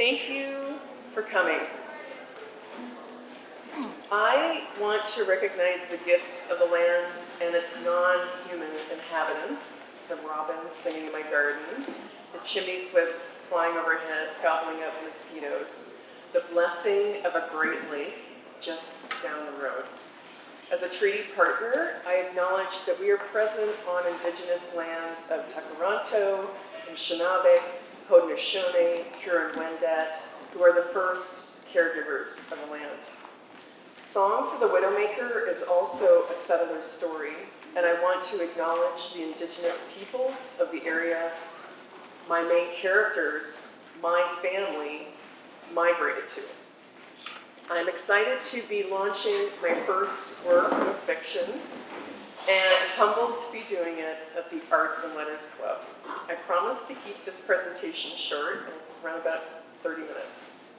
Thank you for coming. I want to recognize the gifts of the land and its non-human inhabitants, the robins singing in my garden, the chimney swifts flying overhead, gobbling up mosquitoes, the blessing of a great lake just down the road. As a treaty partner, I acknowledge that we are present on indigenous lands of Takaranto, Anishinaabe, Haudenosaunee, Huron-Wendat, who are the first caregivers of the land. Song for the Widowmaker is also a settler story, and I want to acknowledge the indigenous peoples of the area my main characters, my family, migrated to. I'm excited to be launching my first work of fiction and humbled to be doing it at the Arts and Letters Club. I promise to keep this presentation short, around about 30 minutes.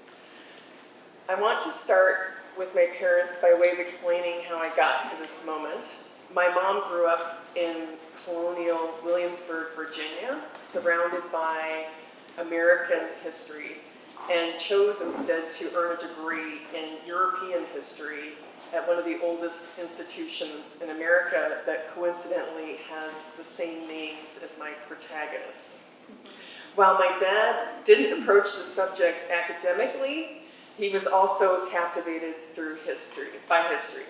I want to start with my parents by way of explaining how I got to this moment. My mom grew up in colonial Williamsburg, Virginia, surrounded by American history, and chose instead to earn a degree in European history at one of the oldest institutions in America that coincidentally has the same names as my protagonists. While my dad didn't approach the subject academically, he was also captivated by history.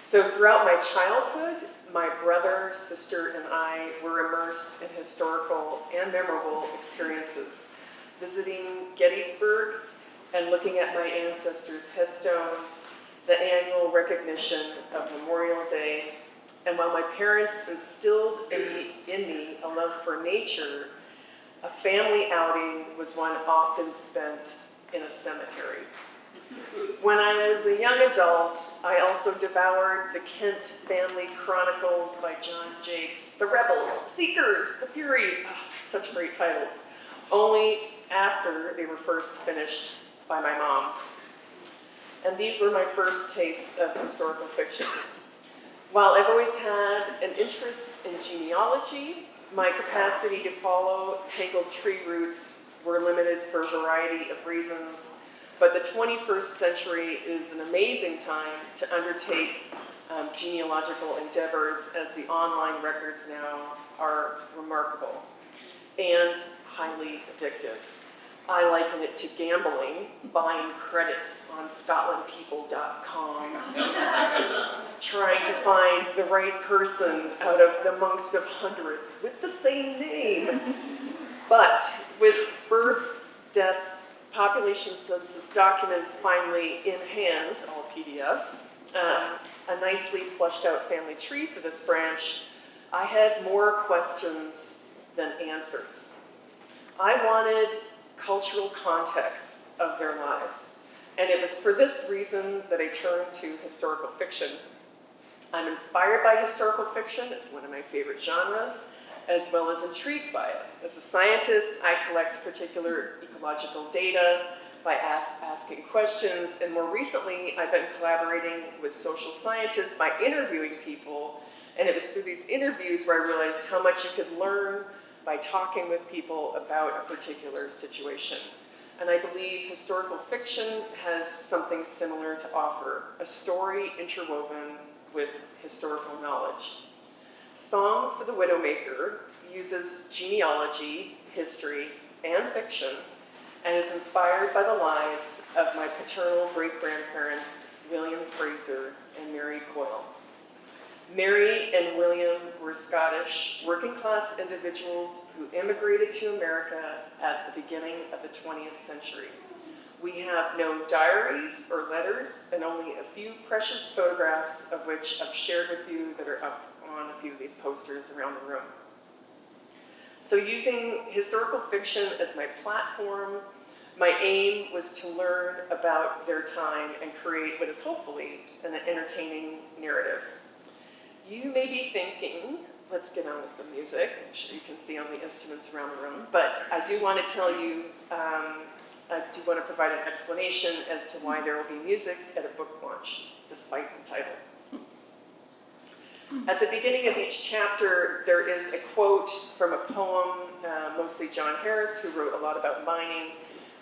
So throughout my childhood, my brother, sister, and I were immersed in historical and memorable experiences, visiting Gettysburg and looking at my ancestors' headstones, the annual recognition of Memorial Day, and while my parents instilled in me a love for nature, a family outing was one often spent in a cemetery. When I was a young adult, I also devoured the Kent Family Chronicles by John Jakes, The Rebels, The Seekers, The Furies, such great titles, only after they were first finished by my mom. And these were my first taste of historical fiction. While I've always had an interest in genealogy, my capacity to follow tangled tree roots were limited for a variety of reasons. But the 21st century is an amazing time to undertake genealogical endeavors, as the online records now are remarkable and highly addictive. I liken it to gambling, buying credits on scotlandpeople.com, trying to find the right person out of the amongst of hundreds with the same name. But with births, deaths, population census documents finally in hand, all PDFs, a nicely fleshed out family tree for this branch, I had more questions than answers. I wanted cultural context of their lives, and it was for this reason that I turned to historical fiction. I'm inspired by historical fiction, it's one of my favorite genres, as well as intrigued by it. As a scientist, I collect particular ecological data by asking questions, and more recently, I've been collaborating with social scientists by interviewing people, and it was through these interviews where I realized how much you could learn by talking with people about a particular situation. And I believe historical fiction has something similar to offer, a story interwoven with historical knowledge. Song for the Widowmaker uses genealogy, history, and fiction, and is inspired by the lives of my paternal great-grandparents, William Fraser and Mary Cote. Mary and William were Scottish working-class individuals who immigrated to America at the beginning of the 20th century. We have no diaries or letters, and only a few precious photographs, of which I've shared with you, that are up on a few of these posters around the room. So using historical fiction as my platform, my aim was to learn about their time and create what is hopefully an entertaining narrative. You may be thinking, let's get on with some music. I'm sure you can see on the instruments around the room, but I do want to tell you, I do want to provide an explanation as to why there will be music at a book launch, despite the title. At the beginning of each chapter, there is a quote from a poem, mostly John Harris, who wrote a lot about mining,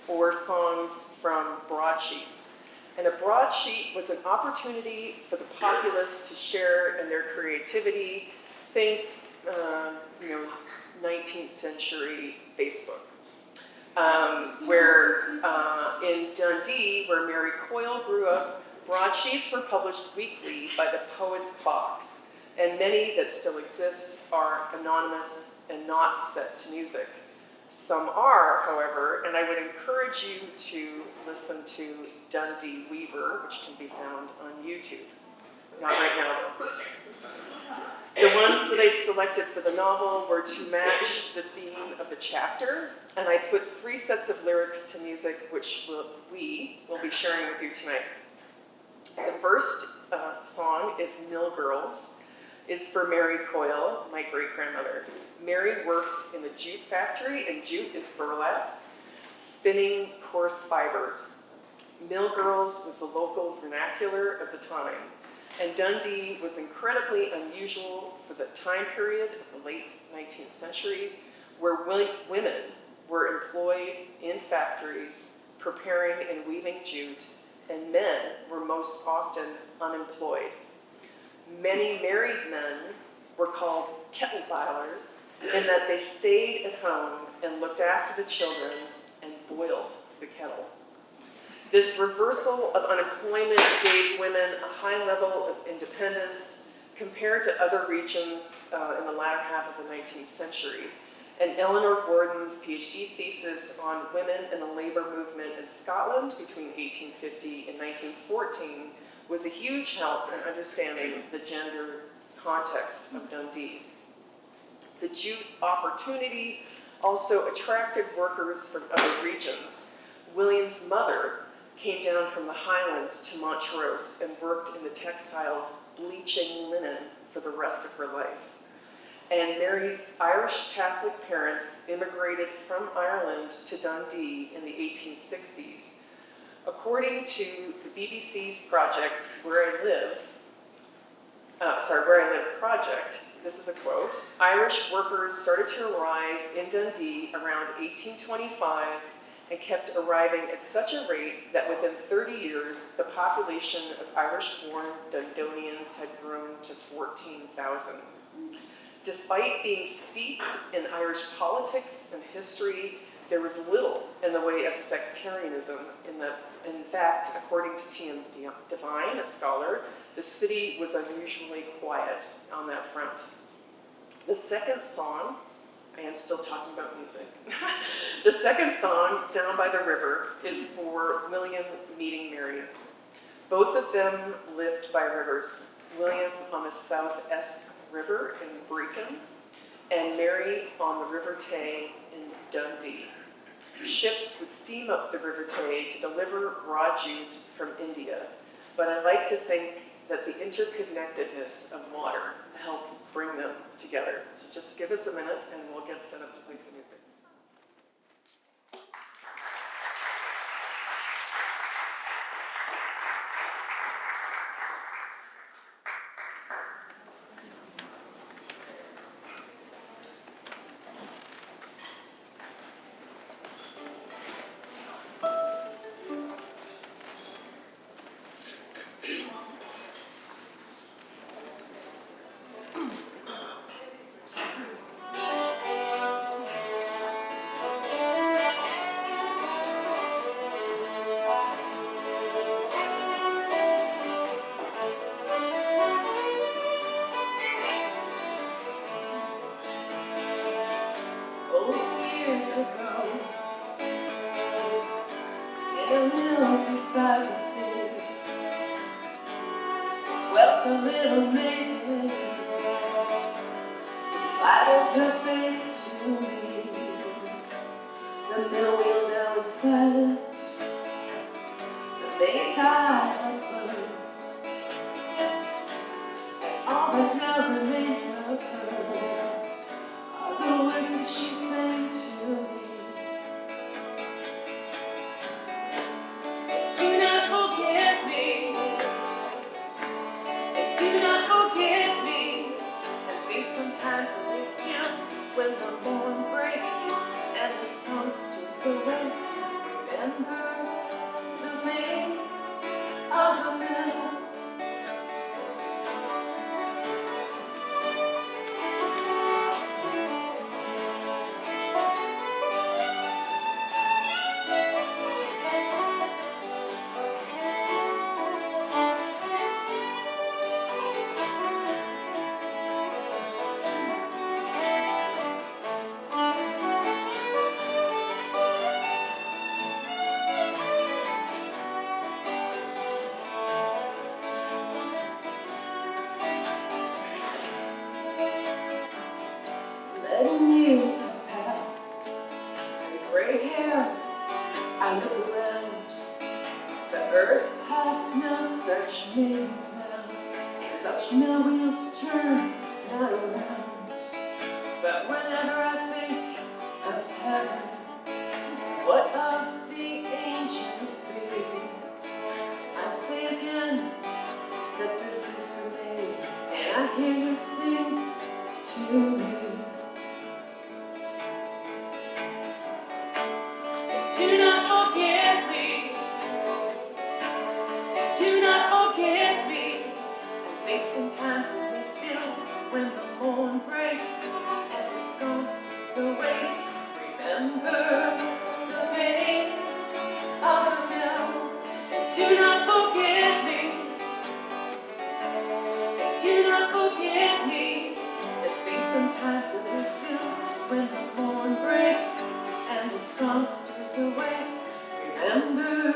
or songs from broadsheets. And a broadsheet was an opportunity for the populace to share in their creativity. Think, 19th century Facebook. Where in Dundee, where Mary Coyle grew up, broadsheets were published weekly by the Poets' Box, and many that still exist are anonymous and not set to music. Some are, however, and I would encourage you to listen to Dundee Weaver, which can be found on YouTube. Not right now, though. The ones that I selected for the novel were to match the theme of the chapter, and I put 3 sets of lyrics to music, which we will be sharing with you tonight. The first song is Mill Girls, is for Mary Coyle, my great-grandmother. Mary worked in the jute factory, and jute is burlap, spinning coarse fibers. Mill Girls was the local vernacular of the time, and Dundee was incredibly unusual for the time period of the late 19th century, where women were employed in factories preparing and weaving jute, and men were most often unemployed. Many married men were called kettle bilers in that they stayed at home and looked after the children and boiled the kettle. This reversal of unemployment gave women a high level of independence compared to other regions in the latter half of the 19th century. And Eleanor Gordon's PhD thesis on women in the labor movement in Scotland between 1850 and 1914 was a huge help in understanding the gender context of Dundee. The jute opportunity also attracted workers from other regions. William's mother came down from the Highlands to Montrose and worked in the textiles, bleaching linen for the rest of her life. And Mary's Irish Catholic parents immigrated from Ireland to Dundee in the 1860s. According to the BBC's project, Where I Live project, this is a quote, Irish workers started to arrive in Dundee around 1825 and kept arriving at such a rate that within 30 years, the population of Irish-born Dundonians had grown to 14,000. Despite being steeped in Irish politics and history, there was little in the way of sectarianism. In fact, according to T.M. Devine, a scholar, the city was unusually quiet on that front. The second song, I am still talking about music. The second song, Down by the River, is for William meeting Mary. Both of them lived by rivers. William on the South Esk River in Brecon, and Mary on the River Tay in Dundee. Ships would steam up the River Tay to deliver raw jute from India, but I like to think that the interconnectedness of water helped bring them together. So just give us a minute and we'll get set up to play some music. Beside the sea dwelt a little maiden, light of her faith to me. The mill wheel now is silent, the maid's eyes are closed, and all that now remains of her are the words that she sang to me. Sometimes I miss you when the morn breaks and the sun steals away. Remember the way of the mill. Years have passed, and gray hair, I look around. The earth has no such mills now. Such mill wheels turn not around. But whenever I think of heaven, what of the angels be? I say again that this is the day, and I hear you sing to me. Do not forget me. Do not forget me. I think sometimes of me still when the morn breaks and the sun slips away. Remember the way of the mill. Do not forget me. Do not forget me. I think sometimes of me still when the morn breaks and the sun slips away. Remember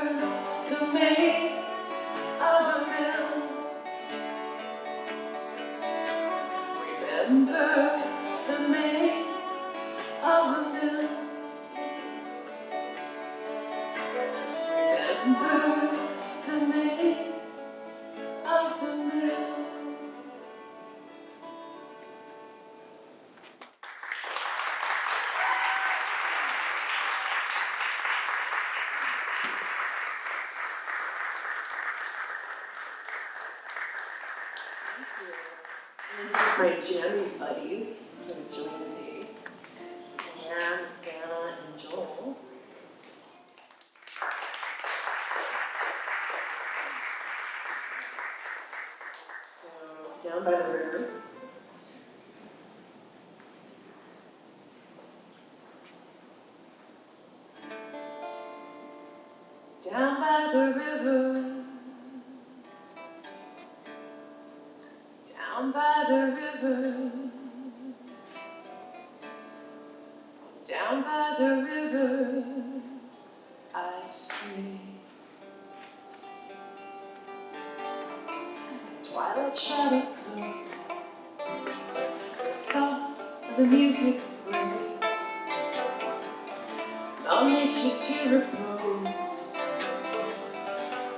the make of the mill. Remember the make of the mill. Remember the make of the mill. And just my jamming buddies who have joined me, Anne, Anna, and Joel. So, down by the river. Down by the river. Down by the river, down by the river, I stray. Twilight shadows close, soft the music's play. Lull nature to repose.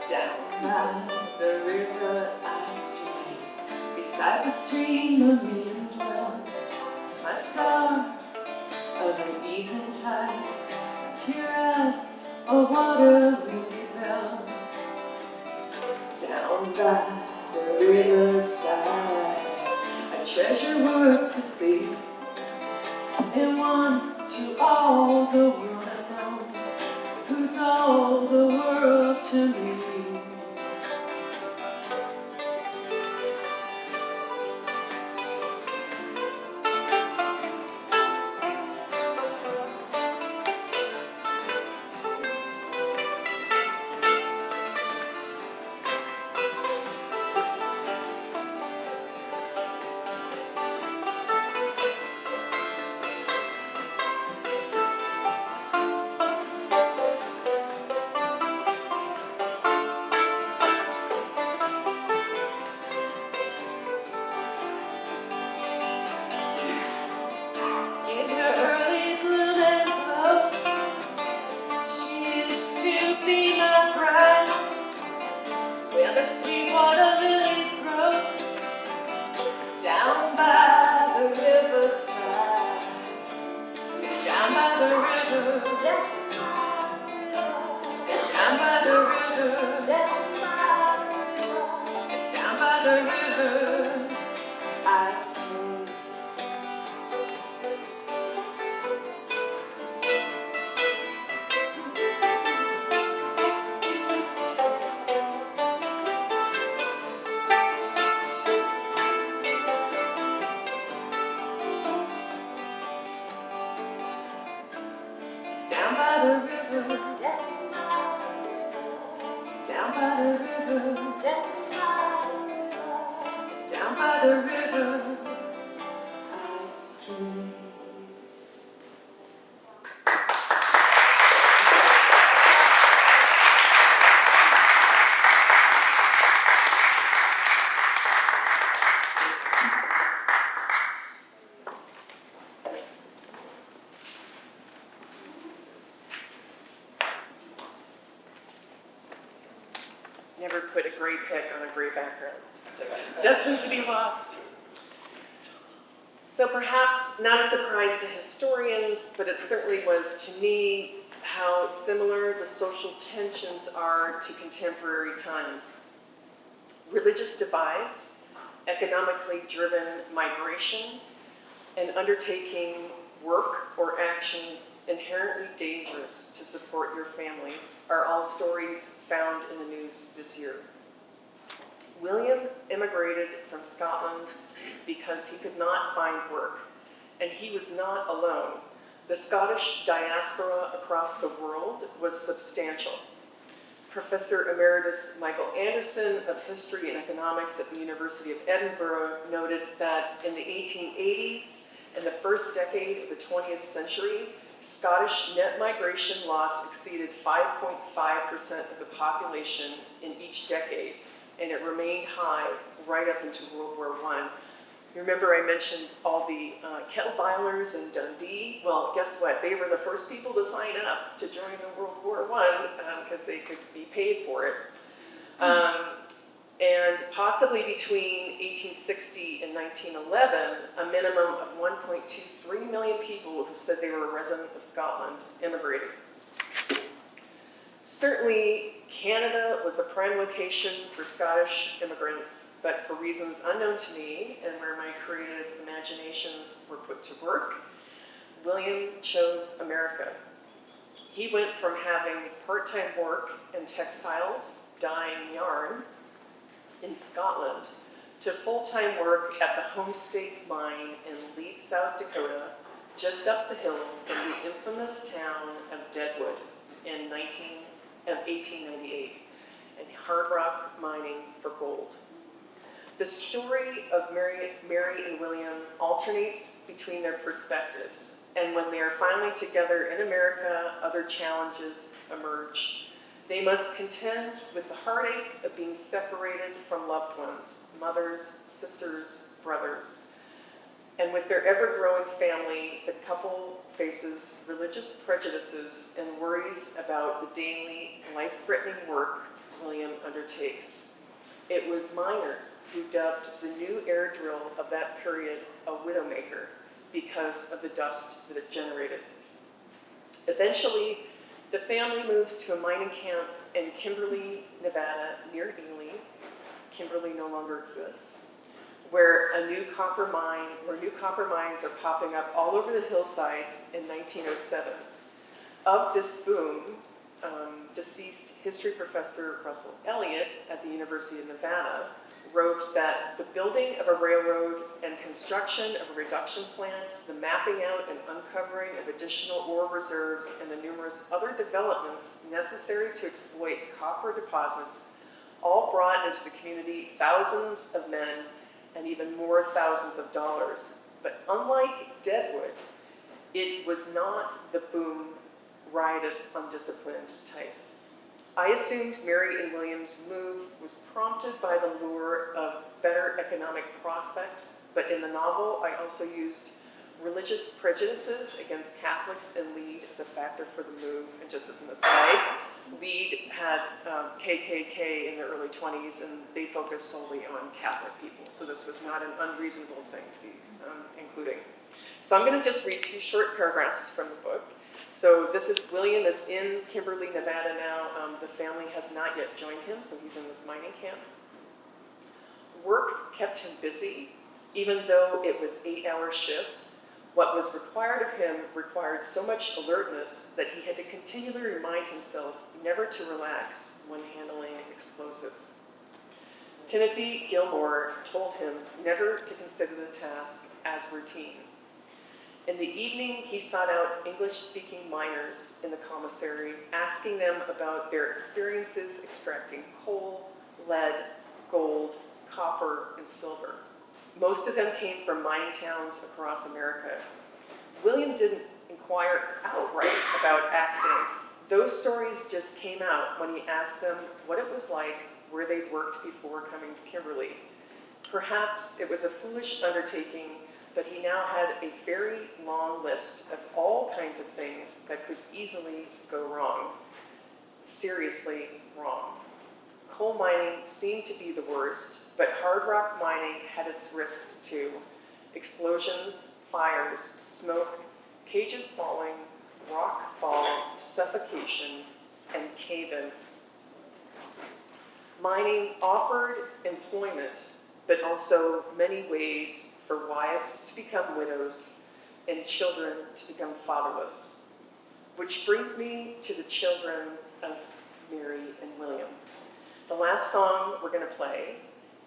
Down by the river, I stray. Beside the stream a maiden dwells, my star of an eventide, pure as a water lily bell. Down by the riverside, a treasure worth the sea, and one to all the world I know, who's all the world to me. down by the river, down by the river, down by the river, I stray. Never put a gray pick on a gray background. It's destined to be lost. So perhaps not a surprise to historians, but it certainly was to me how similar the social tensions are to contemporary times. Religious divides, economically driven migration, and undertaking work or actions inherently dangerous to support your family are all stories found in the news this year. William immigrated from Scotland because he could not find work, and he was not alone. The Scottish diaspora across the world was substantial. Professor Emeritus Michael Anderson of History and Economics at the University of Edinburgh noted that in the 1880s and the first decade of the 20th century, Scottish net migration loss exceeded 5.5% of the population in each decade, and it remained high right up into World War I. You remember I mentioned all the kettle boilers in Dundee? Well, guess what? They were the first people to sign up to join in World War I because they could be paid for it. And possibly between 1860 and 1911, a minimum of 1.23 million people who said they were a resident of Scotland immigrated. Certainly, Canada was a prime location for Scottish immigrants, but for reasons unknown to me and where my creative imaginations were put to work, William chose America. He went from having part-time work in textiles, dyeing yarn, in Scotland, to full-time work at the Homestake Mine in Leeds, South Dakota, just up the hill from the infamous town of Deadwood in 1898, and hard rock mining for gold. The story of Mary and William alternates between their perspectives, and when they are finally together in America, other challenges emerge. They must contend with the heartache of being separated from loved ones, mothers, sisters, brothers. And with their ever-growing family, the couple faces religious prejudices and worries about the daily, life-threatening work William undertakes. It was miners who dubbed the new air drill of that period a Widowmaker because of the dust that it generated. Eventually, the family moves to a mining camp in Kimberly, Nevada, near Ely. Kimberly no longer exists, where new copper mines are popping up all over the hillsides in 1907. Of this boom, deceased history professor Russell Elliott at the University of Nevada wrote that the building of a railroad and construction of a reduction plant, the mapping out and uncovering of additional ore reserves, and the numerous other developments necessary to exploit copper deposits all brought into the community thousands of men and even more thousands of dollars. But unlike Deadwood, it was not the boom, riotous, undisciplined type. I assumed Mary and William's move was prompted by the lure of better economic prospects, but in the novel I also used religious prejudices against Catholics and Leeds as a factor for the move. And just as an aside, Leeds had KKK in their early 20s, and they focused solely on Catholic people, so this was not an unreasonable thing to be including. So I'm going to just read 2 short paragraphs from the book. So this is William is in Kimberly, Nevada now. The family has not yet joined him, so he's in this mining camp. Work kept him busy, even though it was 8-hour shifts. What was required of him required so much alertness that he had to continually remind himself never to relax when handling explosives. Timothy Gilmore told him never to consider the task as routine. In the evening, he sought out English-speaking miners in the commissary, asking them about their experiences extracting coal, lead, gold, copper, and silver. Most of them came from mining towns across America. William didn't inquire outright about accidents. Those stories just came out when he asked them what it was like where they'd worked before coming to Kimberley. Perhaps it was a foolish undertaking, but he now had a very long list of all kinds of things that could easily go wrong. Seriously wrong. Coal mining seemed to be the worst, but hard rock mining had its risks too. Explosions, fires, smoke, cages falling, rock fall, suffocation, and cave-ins. Mining offered employment, but also many ways for wives to become widows and children to become fatherless. Which brings me to the children of Mary and William. The last song we're going to play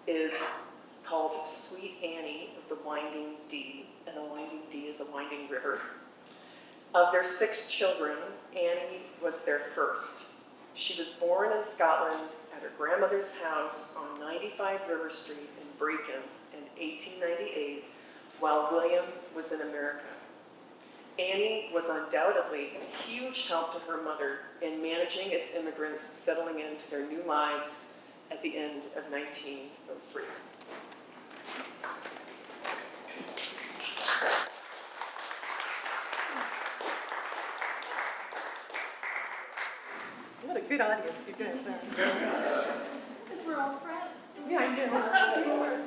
is called Sweet Annie of the Winding Dee, and the Winding Dee is a winding river. Of their 6 children, Annie was their first. She was born in Scotland at her grandmother's house on 95 River Street in Brecon in 1898, while William was in America. Annie was undoubtedly a huge help to her mother in managing as immigrants settling into their new lives at the end of 1903. What a good audience you guys are. Because we're all friends. Yeah, I know. Of course.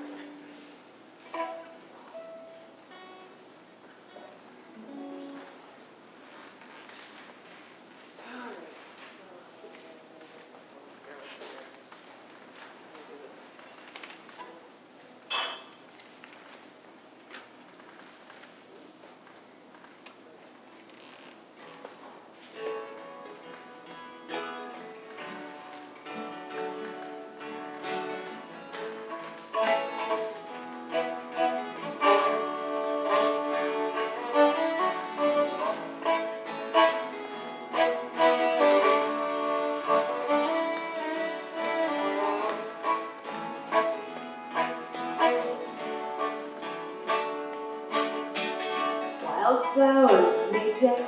Wildflowers may deck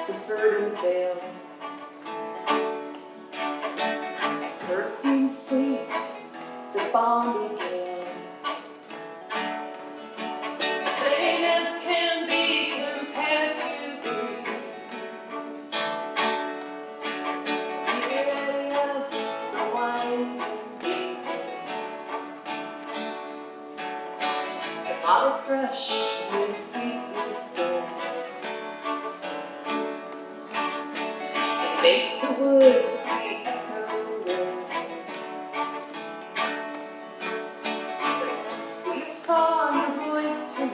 the verdant vale, perfume sweet, the balmy gale. They never can be compared to thee, dear of the winding deep. The bottle fresh and sweetly sown, make the woods echo ring. Sweet fawn, your voice to me,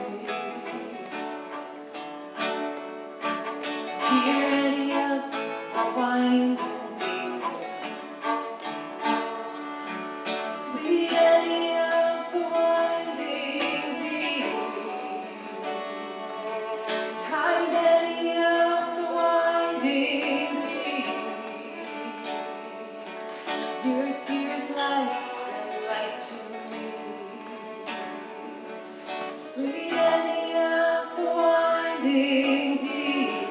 dear Annie of the winding deep. Sweet Annie of the winding deep, kind Annie of the winding deep. Your tears life and light to me. Sweet Annie of the winding deep.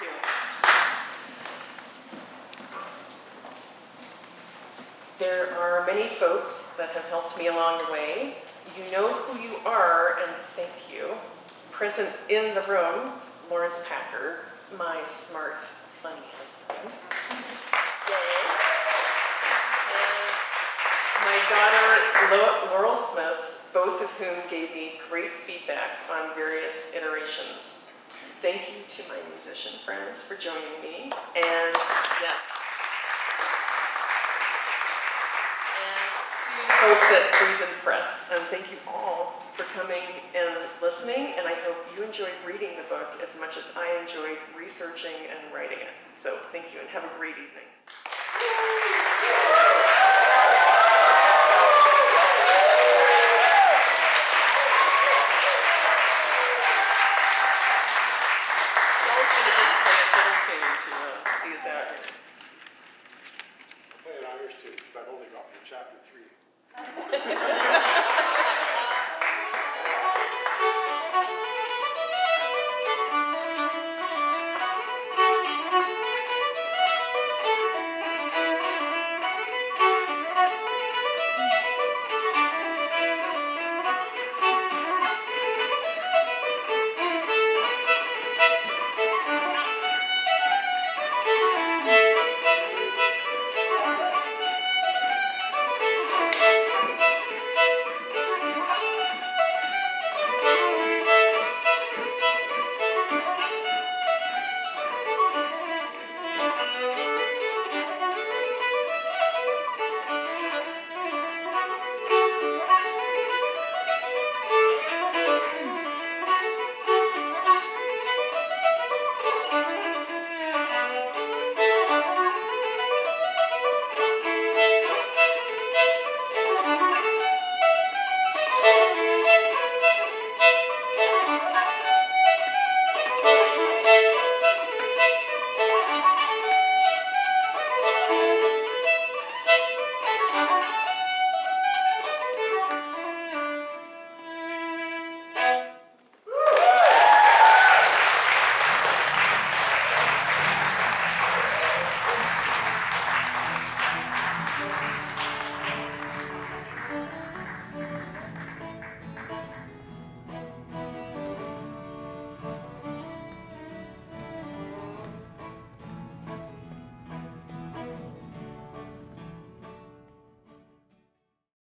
you. There are many folks that have helped me along the way. You know who you are, and thank you. Present in the room, Lawrence Packer, my smart, funny husband. Yay. And my daughter, Laurel Smith, both of whom gave me great feedback on various iterations. Thank you to my musician friends for joining me, and yes. Folks at Friesen Press, and thank you all for coming and listening, and I hope you enjoyed reading the book as much as I enjoyed researching and writing it. So thank you, and have a great evening. Joel's going to just play a fiddle tune to see us out here. Play an Irish tune, because I've only got to chapter 3.